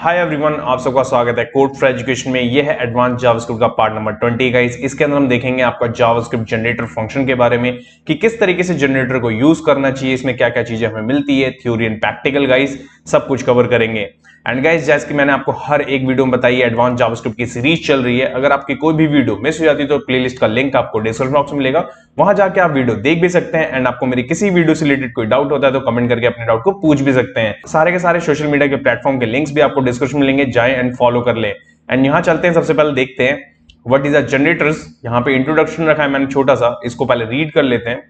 Hi everyone, आप सबका स्वागत है कोड फॉर एजुकेशन में। यह है एडवांस जावास्क्रिप्ट का पार्ट नंबर 20 गाइस। इसके अंदर हम देखेंगे आपका जावास्क्रिप्ट जनरेटर फंक्शन के बारे में कि किस तरीके से जनरेटर को यूज करना चाहिए, इसमें क्या क्या चीजें हमें मिलती है, थ्योरी एंड प्रैक्टिकल गाइस सब कुछ कवर करेंगे। एंड गाइस जैसे कि मैंने आपको हर एक वीडियो में बताई है, एडवांस जावास्क्रिप्ट की सीरीज चल रही है। अगर आपकी कोई भी वीडियो मिस हो जाती है तो प्लेलिस्ट का लिंक आपको डिस्क्रिप्शन बॉक्स में मिलेगा, वहां जाके आप वीडियो देख भी सकते हैं। एंड आपको मेरी किसी वीडियो से रिलेटेड कोई डाउट होता है तो कमेंट करके अपने डाउट को पूछ भी सकते हैं। सारे के सारे सोशल मीडिया के प्लेटफॉर्म के लिंक्स भी आपको डिस्क्रिप्शन में मिलेंगे, जाएं एंड फॉलो कर ले। एंड यहां चलते हैं, सबसे पहले देखते हैं व्हाट इज द जनरेटर्स। यहां पे इंट्रोडक्शन रखा है मैंने छोटा सा, इसको पहले रीड कर लेते हैं।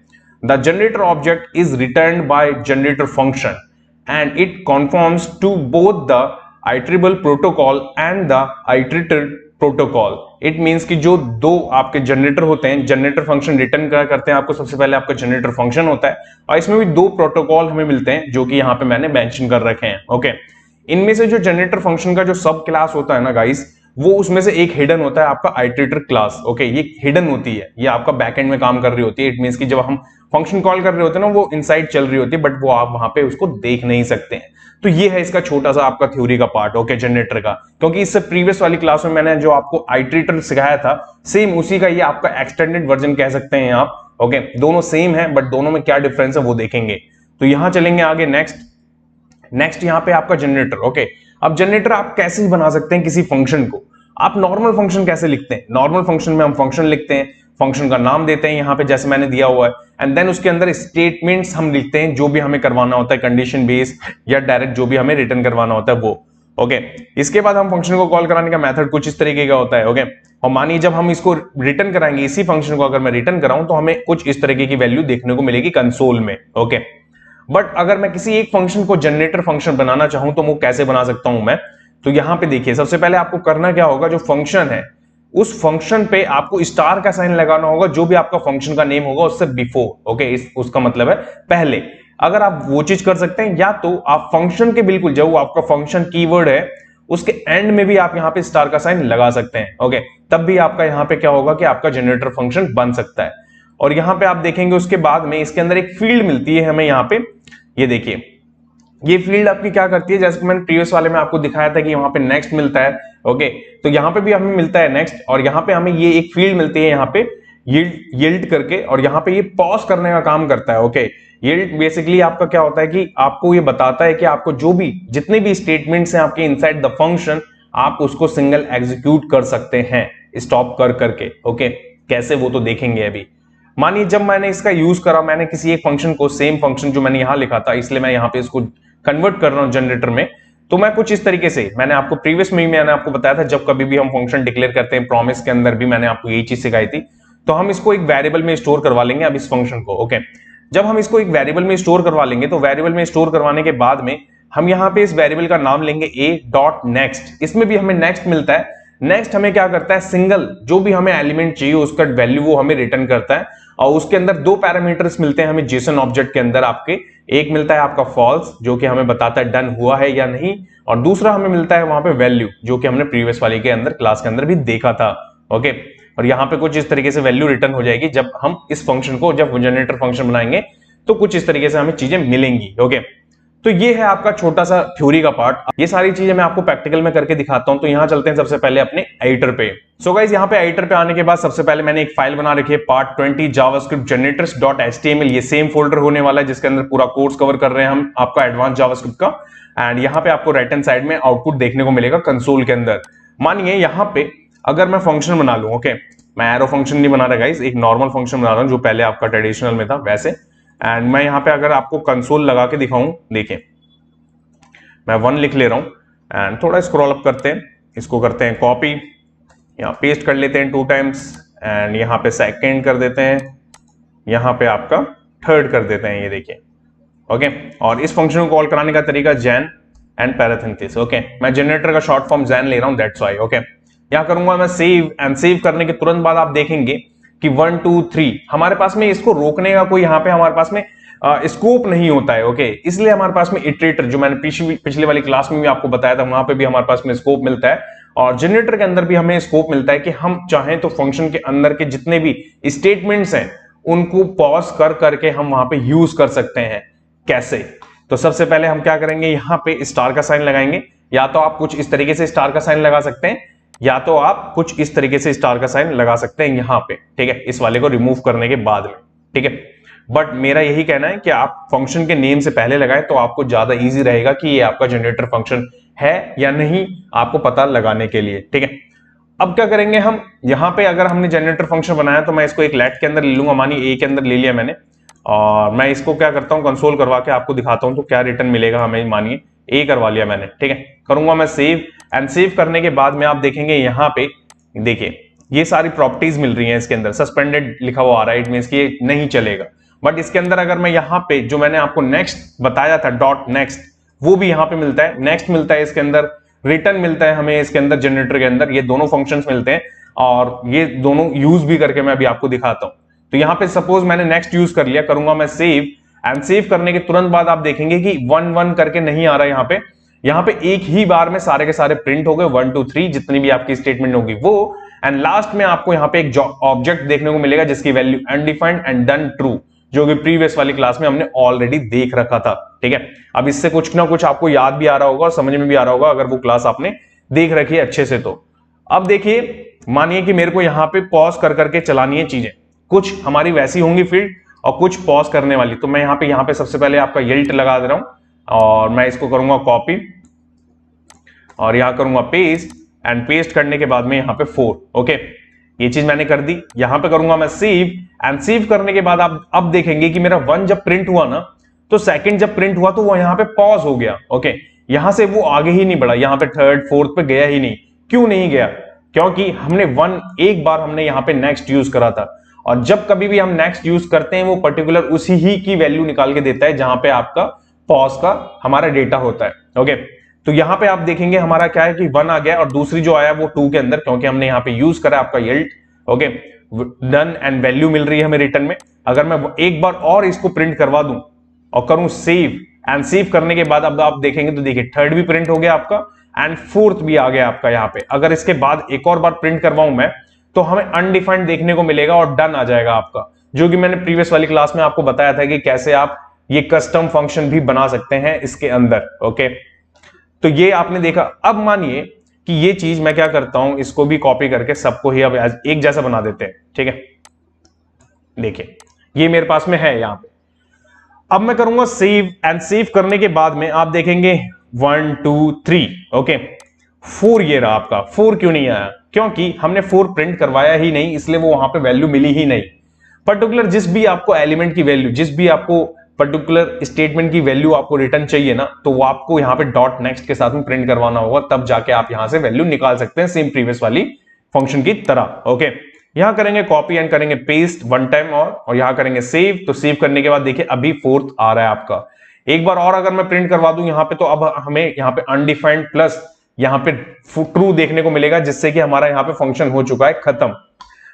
The generator object is returned by generator function and it conforms to both the IEEE protocol and the IEEE protocol. It means कि जो दो आपके जनरेटर होते हैं, जनरेटर फंक्शन रिटर्न करते हैं आपको। सबसे पहले आपका जनरेटर फंक्शन होता है और इसमें भी दो प्रोटोकॉल हमें मिलते हैं जो कि यहाँ पे मैंने मेंशन कर रखे हैं। ओके, इनमें से जो जनरेटर फंक्शन का जो सब क्लास होता है ना गाइस, वो उसमें से एक हिडन होता है आपका IEEE क्लास। ओके, ये हिडन होती है, ये आपका बैकएंड में काम कर रही होती है। इट मींस कि जब हम फंक्शन कॉल कर रहे होते हैं ना, वो इनसाइड चल रही होती है, बट वो आप वहां पे उसको देख नहीं सकते हैं। तो ये है इसका छोटा सा आपका थ्योरी का पार्ट, ओके, जनरेटर का। क्योंकि इससे प्रीवियस वाली क्लास में मैंने जो आपको IEEE सिखाया था, सेम उसी का ये आपका एक्सटेंडेड वर्जन कह सकते हैं आप। ओके, दोनों सेम है बट दोनों में क्या डिफरेंस है वो देखेंगे। तो यहां चलेंगे आगे, नेक्स्ट यहाँ पे आपका जनरेटर। ओके, अब जनरेटर आप कैसे ही बना सकते हैं किसी फंक्शन को। आप नॉर्मल फंक्शन कैसे लिखते हैं? नॉर्मल फंक्शन में हम फंक्शन लिखते हैं, फंक्शन का नाम देते हैं यहाँ पे जैसे मैंने दिया हुआ है, एंड देन उसके अंदर स्टेटमेंट्स हम लिखते हैं जो भी हमें करवाना होता है, कंडीशन बेस्ड या डायरेक्ट जो भी हमें रिटर्न करवाना होता है वो। ओके, इसके बाद हम फंक्शन को कॉल कराने का मेथड कुछ इस तरीके का होता है। ओके, और मानिए जब हम इसको रिटर्न कराएंगे, इसी फंक्शन को अगर मैं रिटर्न कराऊं तो हमें कुछ इस तरीके की वैल्यू देखने को मिलेगी कंसोल में। ओके, बट अगर मैं किसी एक फंक्शन को जनरेटर फंक्शन बनाना चाहूं तो वो कैसे बना सकता हूं मैं? तो यहां पे देखिए, सबसे पहले आपको करना क्या होगा, जो फंक्शन है उस फंक्शन पे आपको स्टार का साइन लगाना होगा, जो भी आपका फंक्शन का नेम होगा उससे बिफोर। ओके, उसका मतलब है पहले। अगर आप वो चीज कर सकते हैं, या तो आप फंक्शन के बिल्कुल जो आपका फंक्शन कीवर्ड है उसके एंड में भी आप यहां पे स्टार का साइन लगा सकते हैं। ओके, तब भी आपका यहां पे क्या होगा कि आपका जनरेटर फंक्शन बन सकता है। और यहां पे आप देखेंगे उसके बाद में इसके अंदर एक फील्ड मिलती है हमें यहाँ पे, ये देखिए, ये फील्ड आपकी क्या करती है, जैसे कि मैंने प्रीवियस वाले में आपको दिखाया था कि वहां पे नेक्स्ट मिलता है। ओके, तो यहाँ पे भी हमें मिलता है नेक्स्ट, और यहाँ पे हमें ये एक फील्ड मिलती है यहाँ पे यील्ड करके, और यहाँ पे ये पॉज करने का काम करता है। ओके, यील्ड बेसिकली आपका क्या होता है कि आपको ये बताता है कि आपको जो भी जितने भी स्टेटमेंट्स हैं आपके इनसाइड द फंक्शन, आप उसको सिंगल एग्जीक्यूट कर सकते हैं स्टॉप कर करके। ओके, कैसे वो तो देखेंगे अभी। मानिए जब मैंने इसका यूज करा, मैंने किसी एक फंक्शन को, सेम फंक्शन जो मैंने यहां लिखा था, इसलिए मैं यहां पे इसको कन्वर्ट कर रहा हूं जनरेटर में। तो मैं कुछ इस तरीके से, मैंने आपको प्रीवियस में मैंने आपको बताया था, जब कभी भी हम फंक्शन डिक्लेयर करते हैं प्रॉमिस के अंदर भी मैंने आपको यही चीज सिखाई थी। तो हम इसको एक वेरिएबल में स्टोर करवा लेंगे अब इस फंक्शन को। ओके, जब हम इसको एक वेरिएबल में स्टोर करवा लेंगे, तो वेरिएबल में स्टोर करवाने के बाद में हम यहाँ पे इस वेरिएबल का नाम लेंगे a.next। इसमें भी हमें नेक्स्ट मिलता है। नेक्स्ट हमें क्या करता है, सिंगल जो भी हमें एलिमेंट चाहिए उसका वैल्यू वो हमें रिटर्न करता है। और उसके अंदर दो पैरामीटर्स मिलते हैं हमें जेसन ऑब्जेक्ट के अंदर आपके। एक मिलता है आपका फॉल्स, जो कि हमें बताता है डन हुआ है या नहीं, और दूसरा हमें मिलता है वहां पे वैल्यू, जो कि हमने प्रीवियस वाले के अंदर क्लास के अंदर भी देखा था। ओके, और यहाँ पे कुछ इस तरीके से वैल्यू रिटर्न हो जाएगी जब हम इस फंक्शन को, जब जनरेटर फंक्शन बनाएंगे तो कुछ इस तरीके से हमें चीजें मिलेंगी। ओके, तो ये है आपका छोटा सा थ्योरी का पार्ट। ये सारी चीजें मैं आपको प्रैक्टिकल में करके दिखाता हूं। तो यहां चलते हैं सबसे पहले अपने एडिटर पे। सो गाइस, यहां पे एडिटर पे आने के बाद सबसे पहले मैंने एक फाइल बना रखी है, पार्ट 20 जावास्क्रिप्ट generators.html। ये सेम फोल्डर होने वाला है जिसके अंदर पूरा कोर्स कवर कर रहे हैं हम आपका एडवांस जावास्क्रिप्ट का। एंड यहाँ पे आपको राइट हैंड साइड में आउटपुट देखने को मिलेगा कंसोल के अंदर। मानिए यहाँ पे अगर मैं फंक्शन बना लूं, ओके, मैं एरो फंक्शन नहीं बना रहा गाइस, एक नॉर्मल फंक्शन बना रहा हूं जो पहले आपका ट्रेडिशनल में था वैसे। एंड मैं यहाँ पे अगर आपको कंसोल लगा के दिखाऊं, देखिए मैं 1 लिख ले रहा हूं एंड थोड़ा स्क्रॉल अप करते हैं, इसको करते हैं कॉपी, यहाँ पेस्ट कर लेते हैं 2 टाइम्स, एंड यहाँ पे सेकेंड कर देते हैं, यहाँ पे आपका थर्ड कर देते हैं, ये देखिए। ओके, और इस फंक्शन को कॉल कराने का तरीका जैन एंड पैराथेंथिस। ओके, मैं जनरेटर का शॉर्ट फॉर्म जैन ले रहा हूं, दैट्स व्हाई। ओके, यहाँ करूंगा मैं सेव, एंड सेव करने के तुरंत बाद आप देखेंगे कि 1 2 3 हमारे पास में इसको रोकने का कोई यहाँ पे हमारे पास में स्कोप नहीं होता है। ओके, इसलिए हमारे पास में इटरेटर, जो मैंने पिछली वाली क्लास में भी आपको बताया था, वहां पे भी हमारे पास में स्कोप मिलता है। और जनरेटर के अंदर भी हमें स्कोप मिलता है कि हम चाहें तो फंक्शन के अंदर के जितने भी स्टेटमेंट्स हैं उनको पॉज कर करके हम वहां पे यूज कर सकते हैं। कैसे? तो सबसे पहले हम क्या करेंगे, यहाँ पे स्टार का साइन लगाएंगे। या तो आप कुछ इस तरीके से स्टार का साइन लगा सकते हैं, या तो आप कुछ इस तरीके से स्टार का साइन लगा सकते हैं यहां पे, ठीक है, इस वाले को रिमूव करने के बाद में, ठीक है। बट मेरा यही कहना है कि आप फंक्शन के नेम से पहले लगाएं तो आपको ज्यादा इजी रहेगा कि ये आपका जनरेटर फंक्शन है या नहीं, आपको पता लगाने के लिए, ठीक है। अब क्या करेंगे हम, यहां पे अगर हमने जनरेटर फंक्शन बनाया तो मैं इसको एक लेट के अंदर ले लूंगा, मानिए ए के अंदर ले लिया मैंने, और मैं इसको क्या करता हूं, कंसोल करवा के आपको दिखाता हूं तो क्या रिटर्न मिलेगा हमें। मानिए ए करवा लिया मैंने, ठीक है, करूंगा मैं सेव, एंड सेव करने के बाद में आप देखेंगे यहां पे, देखिए ये सारी प्रॉपर्टीज मिल रही हैं इसके अंदर, सस्पेंडेड लिखा हुआ आ रहा है, इट मींस कि ये नहीं चलेगा। बट इसके अंदर अगर मैं यहाँ पे जो मैंने आपको नेक्स्ट बताया था, डॉट नेक्स्ट, वो भी यहाँ पे मिलता है, नेक्स्ट मिलता है इसके अंदर, रिटर्न मिलता है हमें इसके अंदर, जनरेटर के अंदर ये दोनों फंक्शंस मिलते हैं, और ये दोनों यूज भी करके मैं अभी आपको दिखाता हूं। तो यहाँ पे सपोज मैंने नेक्स्ट यूज कर लिया, करूंगा मैं सेव, एंड सेव करने के तुरंत बाद आप देखेंगे कि 1 1 करके नहीं आ रहा है यहाँ पे एक ही बार में सारे के सारे प्रिंट हो गए, 1 2 3 जितनी भी आपकी स्टेटमेंट होगी वो, एंड लास्ट में आपको यहाँ पे एक ऑब्जेक्ट देखने को मिलेगा जिसकी value undefined and done true, जो कि प्रीवियस वाली क्लास में हमने ऑलरेडी देख रखा था, ठीक है। अब इससे कुछ ना कुछ आपको याद भी आ रहा होगा और समझ में भी आ रहा होगा अगर वो क्लास आपने देख रखी है अच्छे से। तो अब देखिए, मानिए कि मेरे को यहाँ पे पॉज कर करके चलानी है चीजें, कुछ हमारी वैसी होंगी फील्ड और कुछ पॉज करने वाली। तो मैं यहाँ पे सबसे पहले आपका यिल्ट लगा दे रहा हूं, और मैं इसको करूंगा कॉपी, और यहां करूंगा पेस्ट, एंड पेस्ट करने के बाद में यहाँ पे 4, ओके, ये चीज मैंने कर दी। यहां पे करूंगा मैं सेव, एंड सेव करने के बाद आप अब देखेंगे कि मेरा 1 जब प्रिंट हुआ ना, तो सेकंड जब प्रिंट हुआ तो वो यहाँ पे पॉज हो गया, ओके, यहां से वो आगे ही नहीं बढ़ा, यहाँ पे थर्ड फोर्थ पे गया ही नहीं। क्यों नहीं गया? क्योंकि हमने एक बार हमने यहाँ पे नेक्स्ट यूज करा था, और जब कभी भी हम नेक्स्ट यूज करते हैं वो पर्टिकुलर उसी ही की वैल्यू निकाल के देता है जहां पे आपका पॉज का हमारा डेटा होता है, ओके। तो यहां पे आप देखेंगे हमारा क्या है कि 1 आ गया, और दूसरी जो आया वो 2 के अंदर, क्योंकि हमने यहाँ पे यूज करा आपका यिल्ट, ओके, डन, एंड वैल्यू मिल रही है हमें रिटर्न में। अगर मैं एक बार और इसको प्रिंट करवा दूं और करूं सेव, एंड सेव करने के बाद अब आप देखेंगे तो देखिए थर्ड भी प्रिंट हो गया आपका, एंड फोर्थ भी आ गया आपका यहाँ पे। अगर इसके बाद एक और बार प्रिंट करवाऊं मैं तो हमें अनडिफाइंड देखने को मिलेगा और डन आ जाएगा आपका, जो कि मैंने प्रीवियस वाली क्लास में आपको बताया था कि कैसे आप ये कस्टम फंक्शन भी बना सकते हैं इसके अंदर, ओके। तो ये आपने देखा। अब मानिए कि ये चीज मैं क्या करता हूं, इसको भी कॉपी करके सबको ही अब एक जैसा बना देते हैं, ठीक है। देखिए ये मेरे पास में है यहां पे। अब मैं करूंगा सेव, एंड सेव करने के बाद में आप देखेंगे 1 2 3, ओके, 4 ये रहा आपका। 4 क्यों नहीं आया? क्योंकि हमने 4 प्रिंट करवाया ही नहीं, इसलिए वो वहां पे वैल्यू मिली ही नहीं। पर्टिकुलर जिस भी आपको एलिमेंट की वैल्यू, जिस भी आपको पर्टिकुलर स्टेटमेंट की वैल्यू आपको रिटर्न चाहिए ना, तो वो आपको यहाँ पे डॉट नेक्स्ट के साथ में प्रिंट करवाना होगा, तब जाके आप यहां से वैल्यू निकाल सकते हैं, सेम प्रीवियस वाली फंक्शन की तरह, ओके। यहां करेंगे कॉपी एंड करेंगे पेस्ट 1 टाइम और यहां करेंगे सेव। तो सेव करने के बाद देखिए अभी 4th आ रहा है आपका। एक बार और अगर मैं प्रिंट करवा दूं यहाँ पे, तो अब हमें यहाँ पे अनडिफाइंड प्लस यहाँ पे ट्रू देखने को मिलेगा, जिससे कि हमारा यहाँ पे फंक्शन हो चुका है खत्म।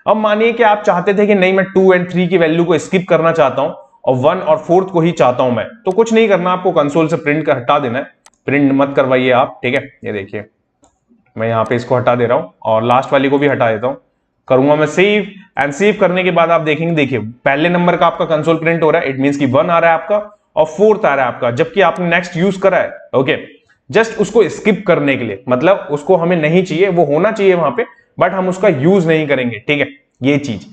अब मानिए कि आप चाहते थे कि नहीं, मैं 2 और 3 की वैल्यू को स्किप करना चाहता हूं और 1 और 4th को ही चाहता हूं मैं, तो कुछ नहीं करना, आपको कंसोल से प्रिंट कर हटा देना है, प्रिंट मत करवाइए आप, ठीक है। ये देखिए मैं यहाँ पे इसको हटा दे रहा हूं और लास्ट वाली को भी हटा देता हूं, करूंगा मैं सेव, एंड सेव करने के बाद आप देखेंगे, देखिए पहले नंबर का आपका कंसोल प्रिंट हो रहा है, इट मींस कि 1 आ रहा है आपका और 4th आ रहा है आपका, जबकि आपने नेक्स्ट यूज करा है, ओके, जस्ट उसको स्किप करने के लिए, मतलब उसको हमें नहीं चाहिए, वो होना चाहिए वहां पे, बट हम उसका यूज नहीं करेंगे, ठीक है, ये चीज।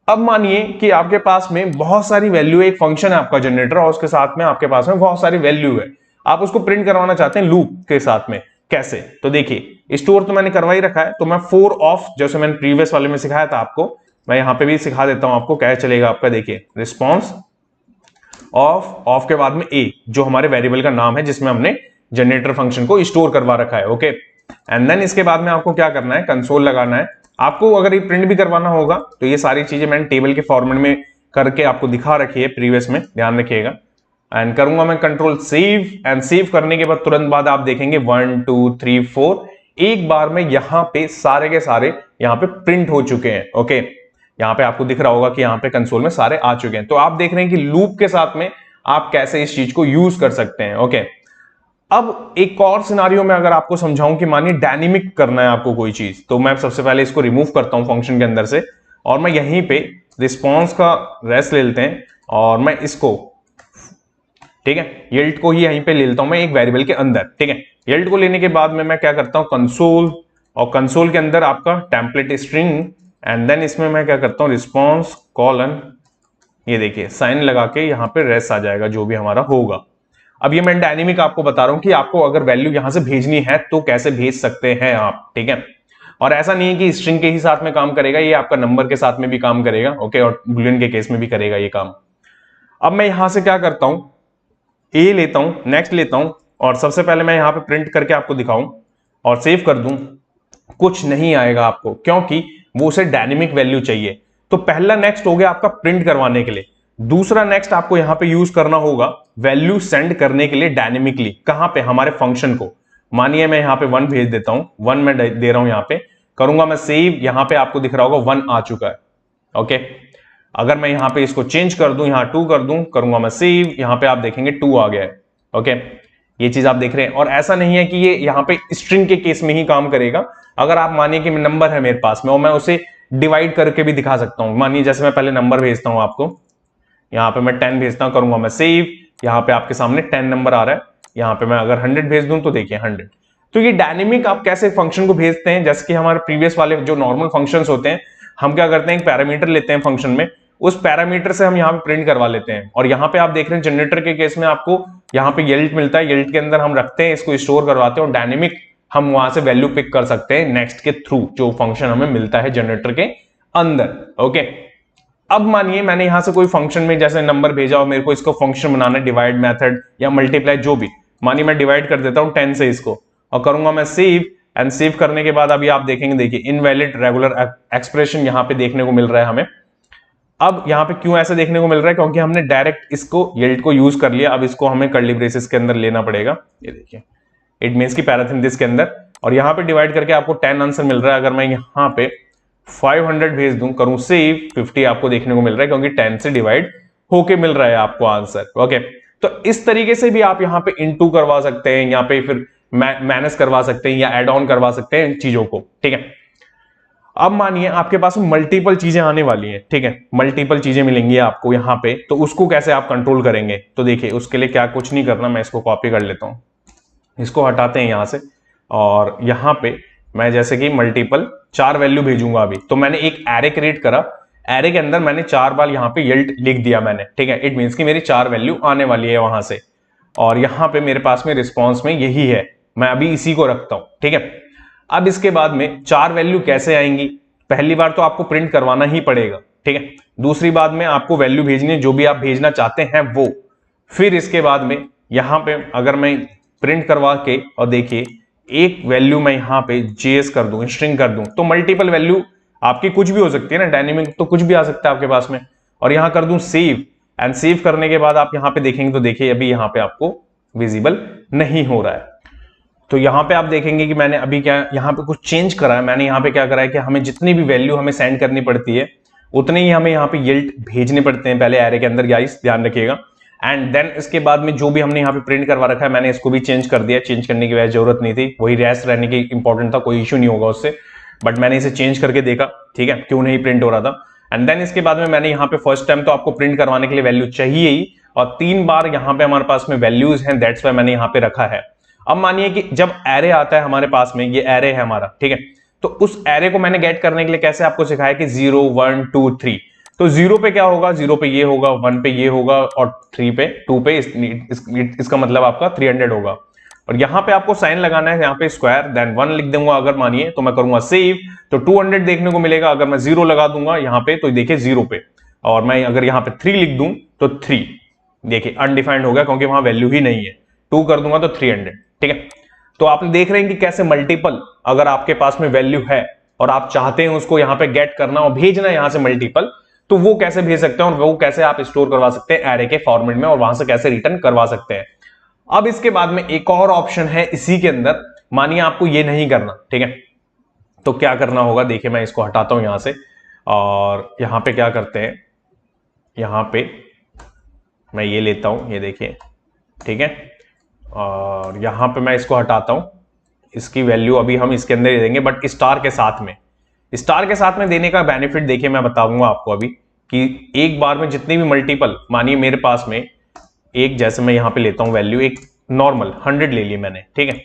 अब मानिए कि आपके पास में बहुत सारी वैल्यू है, एक फंक्शन है आपका जनरेटर और उसके साथ में आपके पास में बहुत सारी वैल्यू है, आप उसको प्रिंट करवाना चाहते हैं लूप के साथ में, कैसे? तो देखिए स्टोर तो मैंने करवा ही रखा है, तो मैं 4 ऑफ, जैसे मैंने प्रीवियस वाले में सिखाया था आपको, मैं यहां पे भी सिखा देता हूं आपको कैसे चलेगा आपका। देखिए रिस्पॉन्स ऑफ के बाद में ए, जो हमारे वेरिएबल का नाम है जिसमें हमने जनरेटर फंक्शन को स्टोर करवा रखा है, ओके। एंड देन इसके बाद में आपको क्या करना है, कंसोल लगाना है। आपको अगर ये प्रिंट भी करवाना होगा तो ये सारी चीजें मैंने टेबल के फॉर्मेट में करके आपको दिखा रखी है प्रीवियस में, ध्यान रखिएगा। एंड करूंगा मैं कंट्रोल सेव, एंड सेव करने के बाद तुरंत बाद आप देखेंगे 1 2 3 4 एक बार में यहाँ पे सारे के सारे यहाँ पे प्रिंट हो चुके हैं, ओके। यहाँ पे आपको दिख रहा होगा कि यहाँ पे कंसोल में सारे आ चुके हैं। तो आप देख रहे हैं कि लूप के साथ में आप कैसे इस चीज को यूज कर सकते हैं, ओके। अब एक और सिनारियो में अगर आपको समझाऊं कि मानिए डायनेमिक करना है आपको कोई चीज, तो मैं सबसे पहले इसको रिमूव करता हूं फंक्शन के अंदर से, और मैं यहीं पे रिस्पॉन्स का रेस्ट ले लेते हैं और मैं इसको ठीक है, यील्ड को ही यहीं पे ले लेता हूं मैं एक वेरिएबल के अंदर। ठीक है, यील्ड को लेने के बाद में मैं क्या करता हूं, कंसोल, और कंसोल के अंदर आपका टेम्पलेट स्ट्रिंग, एंड देन इसमें मैं क्या करता हूं, रिस्पॉन्स कॉलन, ये देखिए साइन लगा के यहाँ पे रेस आ जाएगा जो भी हमारा होगा। अब ये मैं डायनेमिक आपको बता रहा हूं कि आपको अगर वैल्यू यहां से भेजनी है तो कैसे भेज सकते हैं आप। ठीक है, और ऐसा नहीं है कि स्ट्रिंग के ही साथ में काम करेगा, ये आपका नंबर के साथ में भी काम करेगा। ओके, और बुलियन के केस में भी करेगा ये काम। अब मैं यहां से क्या करता हूं, ए लेता हूं, नेक्स्ट लेता हूं, और सबसे पहले मैं यहां पे प्रिंट करके आपको दिखाऊं और सेव कर दूं, कुछ नहीं आएगा आपको, क्योंकि वो उसे डायनेमिक वैल्यू चाहिए। तो पहला नेक्स्ट हो गया आपका प्रिंट करवाने के लिए। दूसरा नेक्स्ट आपको यहां पे यूज करना होगा वैल्यू सेंड करने के लिए डायनेमिकली। कहां पे, हमारे फंक्शन को। मानिए मैं यहां पे 1 भेज देता हूं, 1 मैं दे रहा हूं, यहां पे करूंगा मैं सेव, यहां पे आपको दिख रहा होगा 1 आ चुका है। ओके, अगर मैं यहां पे इसको चेंज कर दूं, यहां 2 कर दूं, करूंगा मैं सेव, यहां पे आप देखेंगे 2 आ गया है। ओके, ये चीज आप देख रहे हैं। और ऐसा नहीं है कि ये यहां पे स्ट्रिंग के केस में ही काम करेगा। अगर आप मानिए कि नंबर है मेरे पास में और मैं उसे डिवाइड करके भी दिखा सकता हूं। मानिए जैसे मैं पहले नंबर भेजता हूं आपको, यहां पे मैं 10 भेजता हूं, करूंगा मैं सेव, यहां पे आपके सामने 10 नंबर आ रहा है। यहां पे मैं अगर 100 भेज दूं तो देखिए 100। तो ये डायनेमिक आप कैसे फंक्शन को भेजते हैं, जैसे कि हमारे प्रीवियस वाले जो नॉर्मल फंक्शंस होते हैं, हम क्या करते हैं, एक पैरामीटर लेते हैं फंक्शन में, उस पैरामीटर से हम यहाँ पे प्रिंट करवा लेते हैं। और यहाँ पे आप देख रहे हैं जनरेटर के केस में आपको यहाँ पे यील्ड मिलता है, यील्ड के अंदर हम रखते हैं, इसको स्टोर करवाते हैं, और डायनेमिक हम वहां से वैल्यू पिक कर सकते हैं नेक्स्ट के थ्रू, जो फंक्शन हमें मिलता है जनरेटर के अंदर। ओके, अब मानिए मैंने यहां से कोई फंक्शन में जैसे नंबर भेजा और मेरे को इसको फंक्शन बनाना है, डिवाइड मेथड या मल्टीप्लाई, जो भी। मानिए मैं डिवाइड कर देता हूं 10 से इसको, और करूंगा मैं सेव, एंड सेव करने के बाद अभी आप देखेंगे, देखिए इनवैलिड रेगुलर एक्सप्रेशन यहां पे देखने को मिल रहा है हमें। अब यहां पे क्यों ऐसा देखने को मिल रहा है, क्योंकि हमने डायरेक्ट इसको यील्ड को यूज कर लिया। अब इसको हमें कर्ली ब्रेसेस के अंदर लेना पड़ेगा, ये देखिए इट मींस की पैरांथेसिस के अंदर, और यहां पे डिवाइड करके आपको 10 आंसर मिल रहा है। अगर मैं यहां पे 500 भेज दूं, करूं सेव, 50 आपको देखने को मिल रहा है, क्योंकि 10 से डिवाइड होके मिल रहा है आपको आंसर। ओके, तो इस तरीके से भी आप यहां पे इनटू करवा सकते हैं, यहाँ पे फिर माइनस करवा सकते हैं या एड ऑन करवा सकते हैं इन चीजों को। ठीक है, अब मानिए आपके पास मल्टीपल चीजें आने वाली हैं। ठीक है, मल्टीपल चीजें मिलेंगी आपको यहाँ पे, तो उसको कैसे आप कंट्रोल करेंगे। तो देखिए उसके लिए क्या कुछ नहीं करना, मैं इसको कॉपी कर लेता हूं, इसको हटाते हैं यहां से, और यहां पे मैं जैसे कि मल्टीपल 4 वैल्यू भेजूंगा अभी। तो मैंने एक एरे क्रिएट करा, एरे के अंदर मैंने 4 बार यहाँ पे यील्ड लिख दिया मैंने। ठीक है, इट मींस कि मेरी 4 वैल्यू आने वाली है वहां से, और यहां पे मेरे पास में रिस्पॉन्स में यही है, मैं अभी इसी को रखता हूं। ठीक है, अब इसके बाद में 4 वैल्यू कैसे आएंगी, पहली बार तो आपको प्रिंट करवाना ही पड़ेगा। ठीक है, दूसरी बात में आपको वैल्यू भेजनी है जो भी आप भेजना चाहते हैं वो। फिर इसके बाद में यहां पे अगर मैं प्रिंट करवा के, और देखिए एक वैल्यू मैं यहां पे जेएस कर दूं, स्ट्रिंग कर दूं, तो मल्टीपल वैल्यू आपकी कुछ भी हो सकती है ना, डायनेमिक तो कुछ भी आ सकता है आपके पास में। और यहां कर दूं सेव, एंड सेव करने के बाद आप यहां पे देखेंगे तो देखिए अभी यहां पे आपको विजिबल नहीं हो रहा है। तो यहां पे आप देखेंगे कि मैंने अभी क्या यहां पे कुछ चेंज करा है। मैंने यहां पे क्या करा है कि हमें जितनी भी वैल्यू हमें सेंड करनी पड़ती है उतने ही हमें यहां पे यील्ड भेजने पड़ते हैं पहले एरे के अंदर, गाइस ध्यान रखिएगा। एंड देन इसके बाद में जो भी हमने यहाँ पे प्रिंट करवा रखा है, मैंने इसको भी चेंज कर दिया। चेंज करने की वजह जरूरत नहीं थी, वही रेस्ट रहने की इंपॉर्टेंट था, कोई इशू नहीं होगा उससे, बट मैंने इसे चेंज करके देखा, ठीक है, क्यों नहीं प्रिंट हो रहा था। एंड देन इसके बाद में मैंने यहाँ पे फर्स्ट टाइम तो आपको प्रिंट करवाने के लिए वैल्यू चाहिए ही, और 3 बार यहाँ पे हमारे पास में वैल्यूज हैं, दैट्स वाई मैंने यहाँ पे रखा है। अब मानिए कि जब एरे आता है हमारे पास में, ये एरे है हमारा, ठीक है, तो उस एरे को मैंने गेट करने के लिए कैसे आपको सिखाया कि 0 1 2 3। तो 0 पे क्या होगा, 0 पे ये होगा, 1 पे ये होगा, और 3 पे 2 पे इसका मतलब आपका 300 होगा। और यहां पे आपको साइन लगाना है, यहाँ पे स्क्वायर, देन 1 लिख दूंगा अगर मानिए, तो मैं करूंगा सेव, तो 200 देखने को मिलेगा। अगर मैं 0 लगा दूंगा यहाँ पे तो देखिए 0 पे, और मैं अगर यहाँ पे 3 लिख दूं तो 3, देखिए अनडिफाइंड हो गया क्योंकि वहां वैल्यू ही नहीं है। 2 कर दूंगा तो 300। ठीक है, तो आप देख रहे हैं कि कैसे मल्टीपल, अगर आपके पास में वैल्यू है और आप चाहते हैं उसको यहाँ पे गेट करना और भेजना यहां से मल्टीपल, तो वो कैसे भेज सकते हैं और वो कैसे आप स्टोर करवा सकते हैं एरे के फॉर्मेट में, और वहां से कैसे रिटर्न करवा सकते हैं। अब इसके बाद में एक और ऑप्शन है इसी के अंदर, मानिए आपको ये नहीं करना, ठीक है, तो क्या करना होगा, देखिए मैं इसको हटाता हूं यहां से, और यहां पे क्या करते हैं, यहां पे मैं ये लेता हूं, ये देखिए, ठीक है, और यहां पे मैं इसको हटाता हूं, इसकी वैल्यू अभी हम इसके अंदर ही देंगे, बट स्टार के साथ में। स्टार के साथ में देने का बेनिफिट देखिए मैं बताऊंगा आपको अभी, कि एक बार में जितनी भी मल्टीपल, मानिए मेरे पास में एक जैसे मैं यहां पे लेता हूं वैल्यू, एक नॉर्मल 100 ले ली मैंने, ठीक है।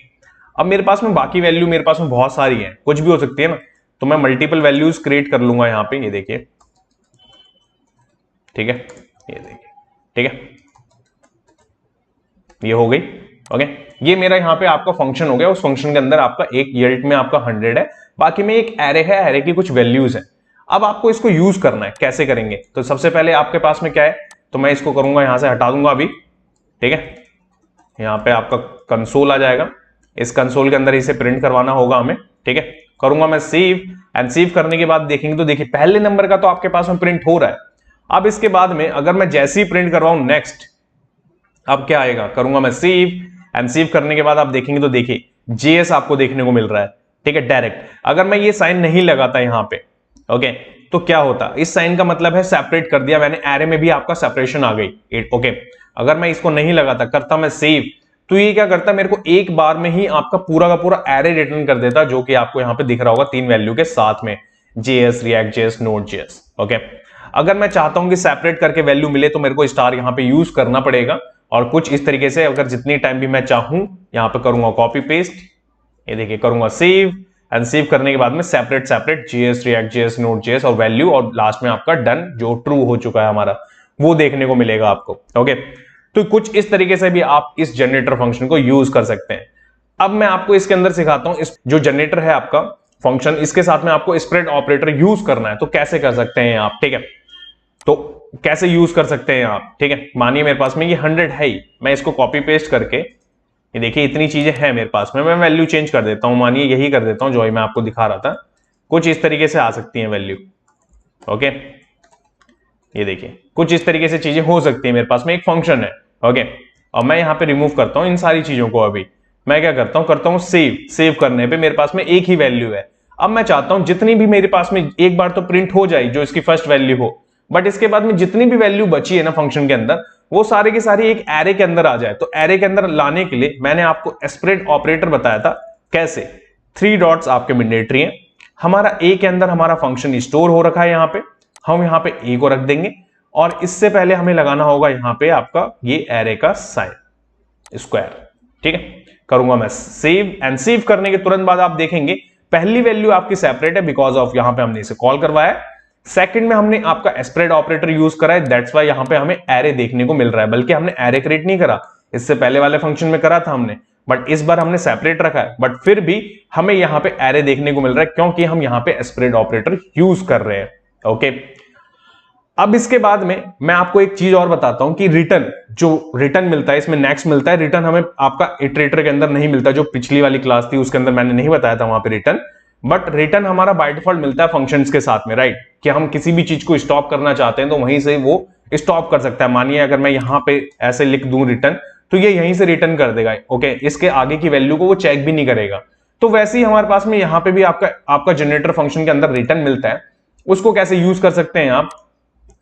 अब मेरे पास में बाकी वैल्यू मेरे पास में बहुत सारी है, कुछ भी हो सकती है ना, तो मैं मल्टीपल वैल्यूज क्रिएट कर लूंगा यहां पे, ये देखिए, ठीक है, ये देखिए, ठीक है, ये हो गई। ओके, ये मेरा यहां पे आपका फंक्शन हो गया। उस फंक्शन के अंदर आपका एक यिल्ड में आपका 100 है, बाकी में एक एरे है, एरे की कुछ वैल्यूज है। अब आपको इसको यूज करना है, कैसे करेंगे? तो सबसे पहले आपके पास में क्या है, तो मैं इसको करूंगा, यहां से हटा दूंगा अभी, ठीक है। यहां पे आपका कंसोल आ जाएगा, इस कंसोल के अंदर इसे प्रिंट करवाना होगा हमें, ठीक है। करूंगा मैं सेव, एंड सेव करने के बाद देखेंगे तो देखिए पहले नंबर का तो आपके पास में प्रिंट हो रहा है। अब इसके बाद में अगर मैं जैसे ही प्रिंट करवाऊं नेक्स्ट, अब क्या आएगा, करूंगा मैं सेव, एंड सेव करने के बाद आप देखेंगे तो देखिए जेएस आपको देखने को मिल रहा है, ठीक है, डायरेक्ट। अगर मैं ये साइन नहीं लगाता यहां पे, ओके, तो क्या होता, इस साइन का मतलब है सेपरेट कर दिया मैंने, एरे में भी आपका सेपरेशन आ गई, ओके। अगर मैं इसको नहीं लगाता, करता मैं सेव, तो ये क्या करता, मेरे को एक बार में ही आपका पूरा का पूरा एरे रिटर्न कर देता, जो कि आपको यहां पे दिख रहा होगा 3 वैल्यू के साथ में, JS, react JS, node JS, okay. अगर मैं चाहता हूं कि सेपरेट करके वैल्यू मिले तो मेरे को स्टार यहां पे यूज करना पड़ेगा, और कुछ इस तरीके से, अगर जितनी टाइम भी मैं चाहूं यहां पे करूंगा कॉपी पेस्ट, ये देखिए, करूंगा सेव, एंड सेव करने के बाद में separate separate JS, react JS, node JS और वैल्यू, और लास्ट में आपका डन, जो ट्रू हो चुका है हमारा, वो देखने को मिलेगा आपको, ओके। तो कुछ इस तरीके से भी आप इस जनरेटर फंक्शन को यूज कर सकते हैं। अब मैं आपको इसके अंदर सिखाता हूं, इस जो जनरेटर है आपका फंक्शन, इसके साथ में आपको स्प्रेड ऑपरेटर यूज करना है, तो कैसे कर सकते हैं आप, ठीक है। तो कैसे यूज कर सकते हैं आप, ठीक है। मानिए मेरे पास में ये 100 है ही, मैं इसको कॉपी पेस्ट करके, ये देखिए इतनी चीजें हैं मेरे पास में, मैं वैल्यू चेंज कर देता हूं, मानिए यही कर देता हूं जो मैं आपको दिखा रहा था, कुछ इस तरीके से आ सकती है वैल्यू, ओके। ये देखिए कुछ इस तरीके से चीजें हो सकती है, मेरे पास में एक फंक्शन है, ओके। और मैं यहां पे रिमूव करता हूं इन सारी चीजों को। अभी मैं क्या करता हूं सेव, सेव करने पे मेरे पास में एक ही वैल्यू है। अब मैं चाहता हूं जितनी भी मेरे पास में, एक बार तो प्रिंट हो जाए जो इसकी फर्स्ट वैल्यू हो, बट इसके बाद में जितनी भी वैल्यू बची है ना फंक्शन के अंदर, वो सारे की सारी एक एरे के अंदर आ जाए। तो एरे के अंदर लाने के लिए मैंने आपको स्प्रेड ऑपरेटर बताया था, कैसे 3 डॉट्स आपके मैंडेटरी हैं। हमारा ए के अंदर हमारा फंक्शन स्टोर हो रखा है, यहां पे हम यहां पे ए को रख देंगे, और इससे पहले हमें लगाना होगा यहां पे आपका ये एरे का साइन स्क्वायर, ठीक है। करूंगा मैं सेव, एंड सेव करने के तुरंत बाद आप देखेंगे पहली वैल्यू आपकी सेपरेट है, बिकॉज ऑफ यहां पे हमने इसे कॉल करवाया। सेकंड में हमने आपका स्प्रेड ऑपरेटर यूज करा है, दैट्स व्हाई यहां पे हमें एरे देखने को मिल रहा है, बल्कि हमने एरे क्रिएट नहीं करा, इससे पहले वाले फंक्शन में करा था हमने, बट इस बार हमने सेपरेट रखा है, बट फिर भी हमें यहां पे एरे देखने को मिल रहा है, क्योंकि हम यहां पे स्प्रेड ऑपरेटर यूज कर रहे हैं, ओके। अब इसके बाद में मैं आपको एक चीज और बताता हूं कि रिटर्न, जो रिटर्न मिलता है इसमें नेक्स्ट मिलता है, रिटर्न हमें आपका इटरेटर के अंदर नहीं मिलता, जो पिछली वाली क्लास थी उसके अंदर मैंने नहीं बताया था वहां पे रिटर्न, बट रिटर्न हमारा बाय डिफॉल्ट मिलता है फंक्शंस के साथ में, राइट, कि हम किसी भी चीज को स्टॉप करना चाहते हैं तो वहीं से वो स्टॉप कर सकता है। मानिए अगर मैं यहां पे ऐसे लिख दूं रिटर्न, तो ये यहीं से रिटर्न कर देगा, ओके, इसके आगे की वैल्यू को वो चेक भी नहीं करेगा। तो वैसे ही हमारे पास में यहां पे भी आपका जनरेटर फंक्शन के अंदर रिटर्न मिलता है। उसको कैसे यूज कर सकते हैं आप,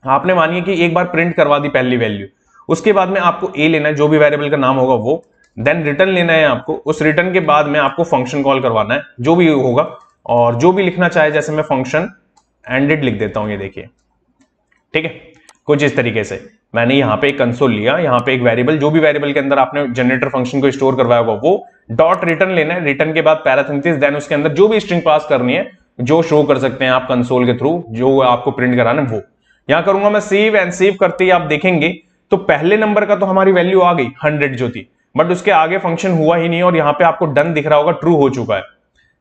आपने मानिए कि एक बार प्रिंट करवा दी पहली वैल्यू, उसके बाद में आपको ए लेना है, जो भी वेरिएबल का नाम होगा वो, देन रिटर्न लेना है आपको, उस रिटर्न के बाद में आपको फंक्शन कॉल करवाना है, जो भी होगा, और जो भी लिखना चाहे, जैसे मैं फंक्शन एंडेड लिख देता हूं, ये देखिए, ठीक है। कुछ इस तरीके से मैंने यहां पे एक कंसोल लिया, यहां पे एक वेरिएबल, जो भी वेरिएबल के अंदर आपने जनरेटर फंक्शन को स्टोर करवाया होगा वो, डॉट रिटर्न लेना है, रिटर्न के बाद पैराथेसिस, देन उसके अंदर जो भी स्ट्रिंग पास करनी है, जो शो कर सकते हैं आप कंसोल के थ्रू, जो आपको प्रिंट कराना है वो। यहां करूंगा मैं सेव, एंड सेव करते ही आप देखेंगे तो पहले नंबर का तो हमारी वैल्यू आ गई 100 जो थी, बट उसके आगे फंक्शन हुआ ही नहीं, और यहां पे आपको डन दिख रहा होगा, ट्रू हो चुका है।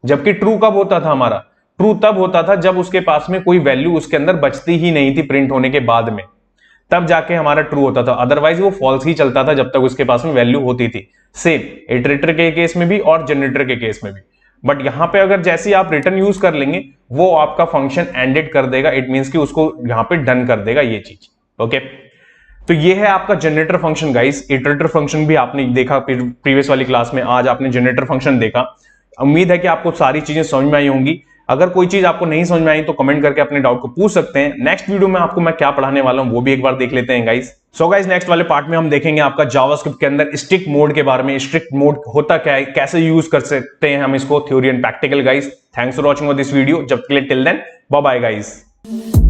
जबकि ट्रू कब होता था हमारा, ट्रू तब होता था जब उसके पास में कोई वैल्यू उसके अंदर बचती ही नहीं थी प्रिंट होने के बाद में, तब जाके हमारा ट्रू होता था, अदरवाइज वो फॉल्स ही चलता था जब तक उसके पास में वैल्यू होती थी। सेम इटरेटर के केस में भी और जनरेटर के केस में भी। बट यहां पे अगर जैसे ही आप रिटर्न यूज कर लेंगे, वो आपका फंक्शन एंडेड कर देगा, इट मींस कि उसको यहां पे डन कर देगा ये चीज, ओके। तो ये है आपका generator function guys. Iterator function भी आपने देखा प्रीवियस वाली क्लास में, आज आपने जनरेटर फंक्शन देखा। उम्मीद है कि आपको सारी चीजें समझ में आई होंगी। अगर कोई चीज आपको नहीं समझ में आई तो कमेंट करके अपने डाउट को पूछ सकते हैं। नेक्स्ट वीडियो में आपको मैं क्या पढ़ाने वाला हूं वो भी एक बार देख लेते हैं गाइस। सो गाइस नेक्स्ट वाले पार्ट में हम देखेंगे आपका जावास्क्रिप्ट के अंदर स्ट्रिक्ट मोड के बारे में। स्ट्रिक्ट मोड होता क्या है, कैसे यूज कर सकते हैं हम इसको, theory and practical guys. Thanks for watching this video. जब के लिए till then bye bye guys.